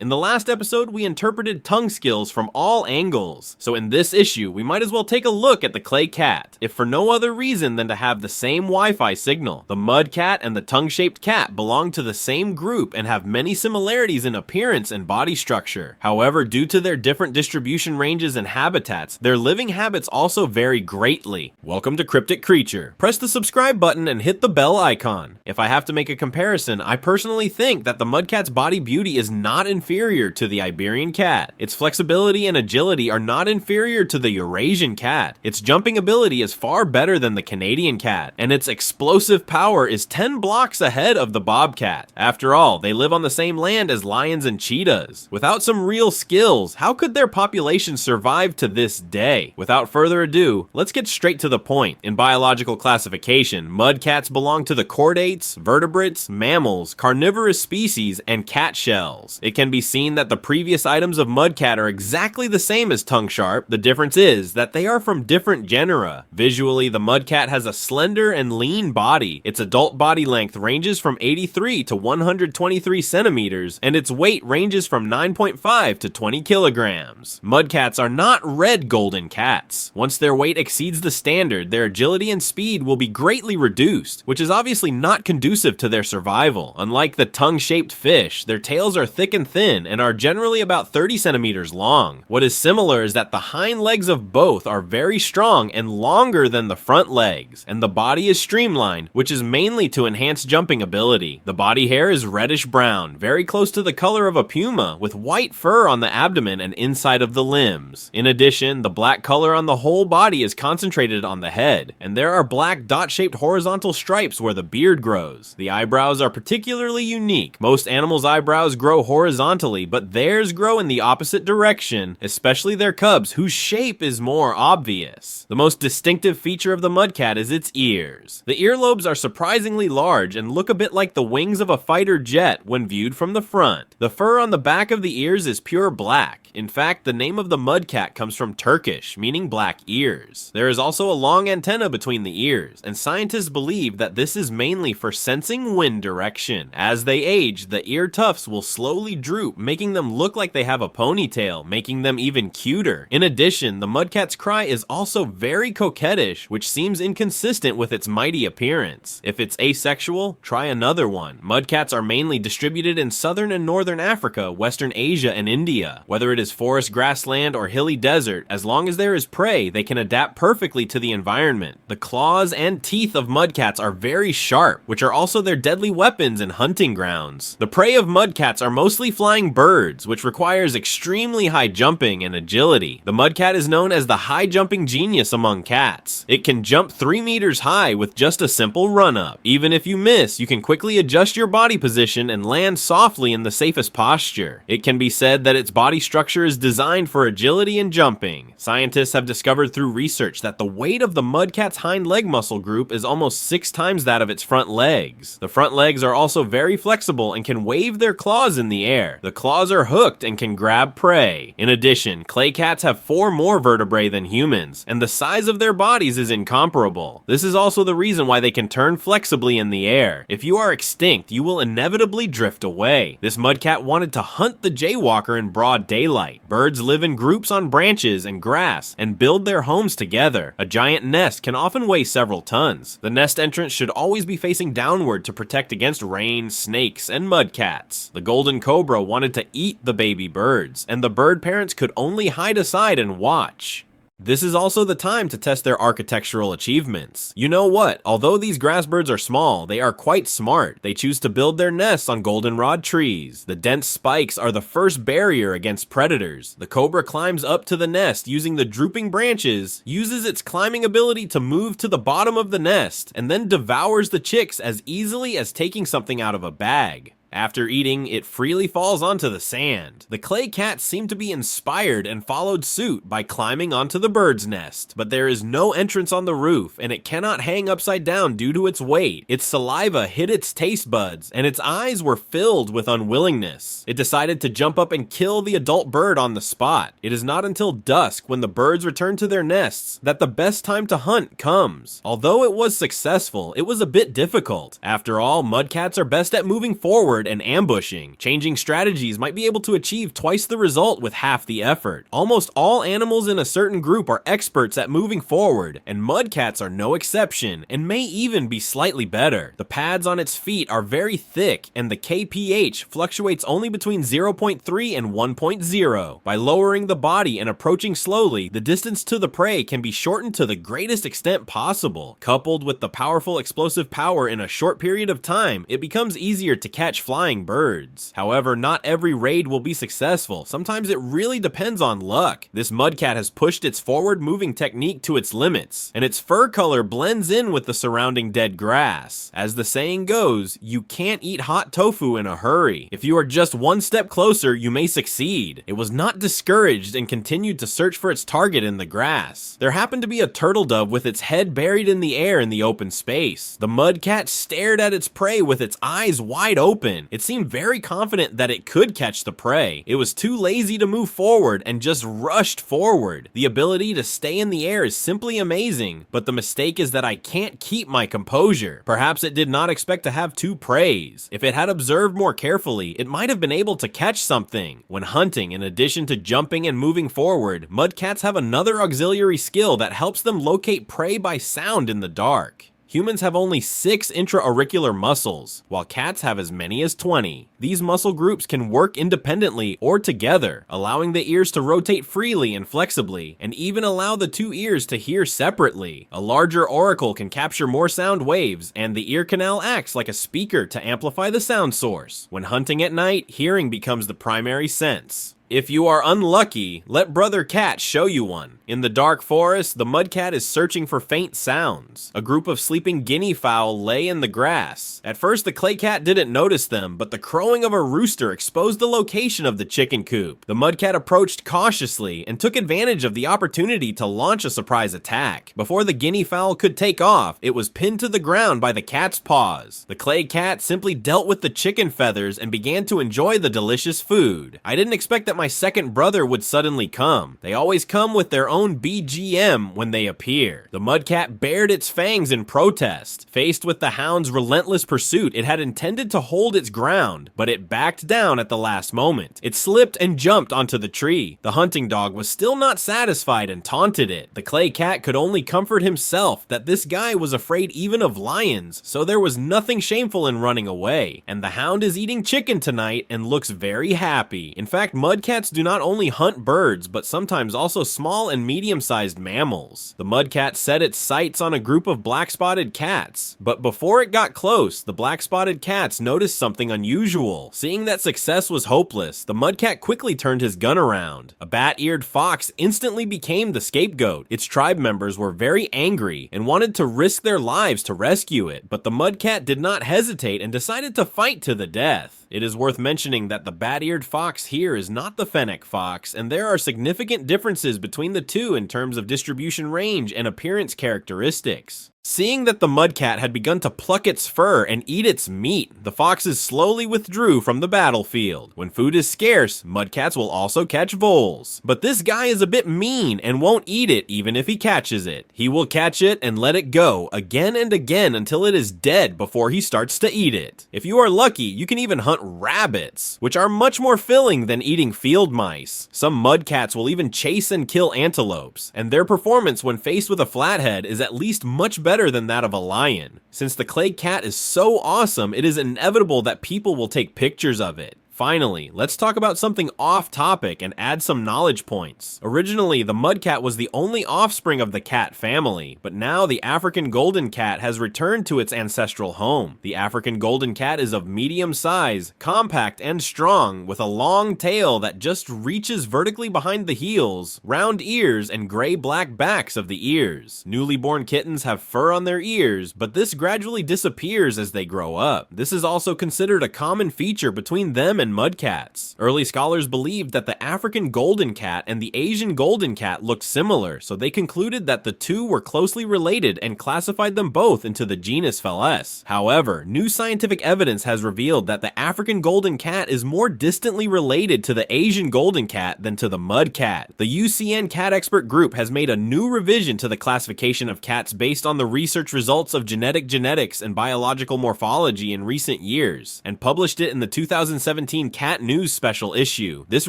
In the last episode, we interpreted tongue skills from all angles, so in this issue, we might as well take a look at the clay cat, if for no other reason than to have the same Wi-Fi signal. The mud cat and the tongue-shaped cat belong to the same group and have many similarities in appearance and body structure. However, due to their different distribution ranges and habitats, their living habits also vary greatly. Welcome to Cryptic Creature. Press the subscribe button and hit the bell icon. If I have to make a comparison, I personally think that the mudcat's body beauty is not inferior to the Iberian cat. Its flexibility and agility are not inferior to the Eurasian cat. Its jumping ability is far better than the Canadian cat, and its explosive power is 10 blocks ahead of the bobcat. After all, they live on the same land as lions and cheetahs. Without some real skills, how could their population survive to this day? Without further ado, let's get straight to the point. In biological classification, mudcats belong to the chordates, vertebrates, mammals, carnivorous species, and cat shells. It can be seen that the previous items of mudcat are exactly the same as tongue sharp. The difference is that they are from different genera. Visually, the mudcat has a slender and lean body. Its adult body length ranges from 83 to 123 centimeters, and its weight ranges from 9.5 to 20 kilograms. Mudcats are not red golden cats. Once their weight exceeds the standard, their agility and speed will be greatly reduced, which is obviously not conducive to their survival. Unlike the tongue-shaped fish, their tails are thick and thin and are generally about 30 centimeters long. What is similar is that the hind legs of both are very strong and longer than the front legs, and the body is streamlined, which is mainly to enhance jumping ability. The body hair is reddish brown, very close to the color of a puma, with white fur on the abdomen and inside of the limbs. In addition, the black color on the whole body is concentrated on the head, and there are black dot-shaped horizontal stripes where the beard grows. The eyebrows are particularly unique. Most animals' eyebrows grow horizontally, but theirs grow in the opposite direction, especially their cubs, whose shape is more obvious. The most distinctive feature of the mudcat is its ears. The earlobes are surprisingly large and look a bit like the wings of a fighter jet when viewed from the front. The fur on the back of the ears is pure black. In fact, the name of the mudcat comes from Turkish, meaning black ears. There is also a long antenna between the ears, and scientists believe that this is mainly for sensing wind direction. As they age, the ear tufts will slowly droop, making them look like they have a ponytail, making them even cuter. In addition, the mudcat's cry is also very coquettish, which seems inconsistent with its mighty appearance. If it's asexual, try another one. Mudcats are mainly distributed in southern and northern Africa, western Asia, and India. Whether it is forest grassland or hilly desert, as long as there is prey, they can adapt perfectly to the environment. The claws and teeth of mudcats are very sharp, which are also their deadly weapons in hunting grounds. The prey of mudcats are mostly flying birds, which requires extremely high jumping and agility. The mudcat is known as the high jumping genius among cats. It can jump 3 meters high with just a simple run-up. Even if you miss, you can quickly adjust your body position and land softly in the safest posture. It can be said that its body structure is designed for agility and jumping. Scientists have discovered through research that the weight of the mudcat's hind leg muscle group is almost 6 times that of its front legs. The front legs are also very flexible and can wave their claws in the air. The claws are hooked and can grab prey. In addition, clay cats have 4 more vertebrae than humans, and the size of their bodies is incomparable. This is also the reason why they can turn flexibly in the air. If you are extinct, you will inevitably drift away. This mudcat wanted to hunt the jaywalker in broad daylight. Birds live in groups on branches and grass and build their homes together. A giant nest can often weigh several tons. The nest entrance should always be facing downward to protect against rain, snakes, and mudcats. The golden cobra wanted to eat the baby birds, and the bird parents could only hide aside and watch. This is also the time to test their architectural achievements. You know what? Although these grass birds are small, they are quite smart. They choose to build their nests on goldenrod trees. The dense spikes are the first barrier against predators. The cobra climbs up to the nest using the drooping branches, uses its climbing ability to move to the bottom of the nest, and then devours the chicks as easily as taking something out of a bag. After eating, it freely falls onto the sand. The clay cat seemed to be inspired and followed suit by climbing onto the bird's nest, but there is no entrance on the roof and it cannot hang upside down due to its weight. Its saliva hit its taste buds and its eyes were filled with unwillingness. It decided to jump up and kill the adult bird on the spot. It is not until dusk, when the birds return to their nests, that the best time to hunt comes. Although it was successful, it was a bit difficult. After all, mudcats are best at moving forward forward and ambushing. Changing strategies might be able to achieve twice the result with half the effort. Almost all animals in a certain group are experts at moving forward, and mudcats are no exception, and may even be slightly better. The pads on its feet are very thick, and the kph fluctuates only between 0.3 and 1.0. By lowering the body and approaching slowly, the distance to the prey can be shortened to the greatest extent possible. Coupled with the powerful explosive power in a short period of time, it becomes easier to catch flying birds. However, not every raid will be successful. Sometimes it really depends on luck. This mudcat has pushed its forward moving technique to its limits, and its fur color blends in with the surrounding dead grass. As the saying goes, you can't eat hot tofu in a hurry. If you are just one step closer, you may succeed. It was not discouraged and continued to search for its target in the grass. There happened to be a turtle dove with its head buried in the air in the open space. The mudcat stared at its prey with its eyes wide open. It seemed very confident that it could catch the prey. It was too lazy to move forward and just rushed forward. The ability to stay in the air is simply amazing, but the mistake is that I can't keep my composure. Perhaps it did not expect to have two preys. If it had observed more carefully, it might have been able to catch something. When hunting, in addition to jumping and moving forward, mudcats have another auxiliary skill that helps them locate prey by sound in the dark. Humans have only 6 intra-auricular muscles, while cats have as many as 20. These muscle groups can work independently or together, allowing the ears to rotate freely and flexibly, and even allow the two ears to hear separately. A larger auricle can capture more sound waves, and the ear canal acts like a speaker to amplify the sound source. When hunting at night, hearing becomes the primary sense. If you are unlucky, let Brother Cat show you one. In the dark forest, the mudcat is searching for faint sounds. A group of sleeping guinea fowl lay in the grass. At first, the clay cat didn't notice them, but the crowing of a rooster exposed the location of the chicken coop. The mudcat approached cautiously and took advantage of the opportunity to launch a surprise attack. Before the guinea fowl could take off, it was pinned to the ground by the cat's paws. The clay cat simply dealt with the chicken feathers and began to enjoy the delicious food. I didn't expect that my second brother would suddenly come. They always come with their own BGM when they appear. The mudcat bared its fangs in protest. Faced with the hound's relentless pursuit, it had intended to hold its ground, but it backed down at the last moment. It slipped and jumped onto the tree. The hunting dog was still not satisfied and taunted it. The clay cat could only comfort himself that this guy was afraid even of lions, so there was nothing shameful in running away. And the hound is eating chicken tonight and looks very happy. In fact, mudcats do not only hunt birds, but sometimes also small and medium-sized mammals. The mudcat set its sights on a group of black-spotted cats, but before it got close, the black-spotted cats noticed something unusual. Seeing that success was hopeless, the mudcat quickly turned his gun around. A bat-eared fox instantly became the scapegoat. Its tribe members were very angry and wanted to risk their lives to rescue it, but the mudcat did not hesitate and decided to fight to the death. It is worth mentioning that the bat-eared fox here is not the fennec fox, and there are significant differences between the two in terms of distribution range and appearance characteristics. Seeing that the mudcat had begun to pluck its fur and eat its meat, the foxes slowly withdrew from the battlefield. When food is scarce, mudcats will also catch voles. But this guy is a bit mean and won't eat it even if he catches it. He will catch it and let it go again and again until it is dead before he starts to eat it. If you are lucky, you can even hunt rabbits, which are much more filling than eating field mice. Some mudcats will even chase and kill antelopes, and their performance when faced with a flathead is at least much better than that of a lion. Since the clay cat is so awesome, it is inevitable that people will take pictures of it. Finally, let's talk about something off topic and add some knowledge points. Originally, the mudcat was the only offspring of the cat family, but now the African golden cat has returned to its ancestral home. The African golden cat is of medium size, compact and strong, with a long tail that just reaches vertically behind the heels, round ears, and gray-black backs of the ears. Newly born kittens have fur on their ears, but this gradually disappears as they grow up. This is also considered a common feature between them and than mudcats. Early scholars believed that the African golden cat and the Asian golden cat looked similar, so they concluded that the two were closely related and classified them both into the genus Felis. However, new scientific evidence has revealed that the African golden cat is more distantly related to the Asian golden cat than to the mudcat. The UCN Cat Expert Group has made a new revision to the classification of cats based on the research results of genetic genetics and biological morphology in recent years, and published it in the 2017 Cat News special issue. This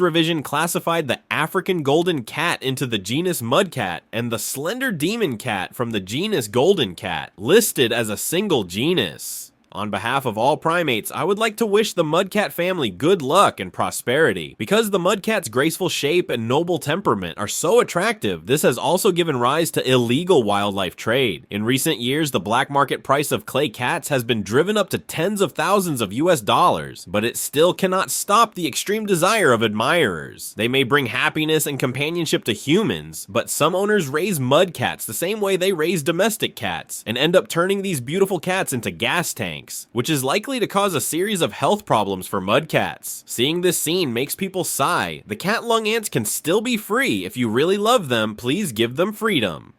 revision classified the African golden cat into the genus mudcat and the slender demon cat from the genus golden cat, listed as a single genus. On behalf of all primates, I would like to wish the mudcat family good luck and prosperity. Because the mudcat's graceful shape and noble temperament are so attractive, this has also given rise to illegal wildlife trade. In recent years, the black market price of clay cats has been driven up to tens of thousands of US dollars, but it still cannot stop the extreme desire of admirers. They may bring happiness and companionship to humans, but some owners raise mudcats the same way they raise domestic cats, and end up turning these beautiful cats into gas tanks, which is likely to cause a series of health problems for mudcats. Seeing this scene makes people sigh. The cat lung ants can still be free. If you really love them, please give them freedom.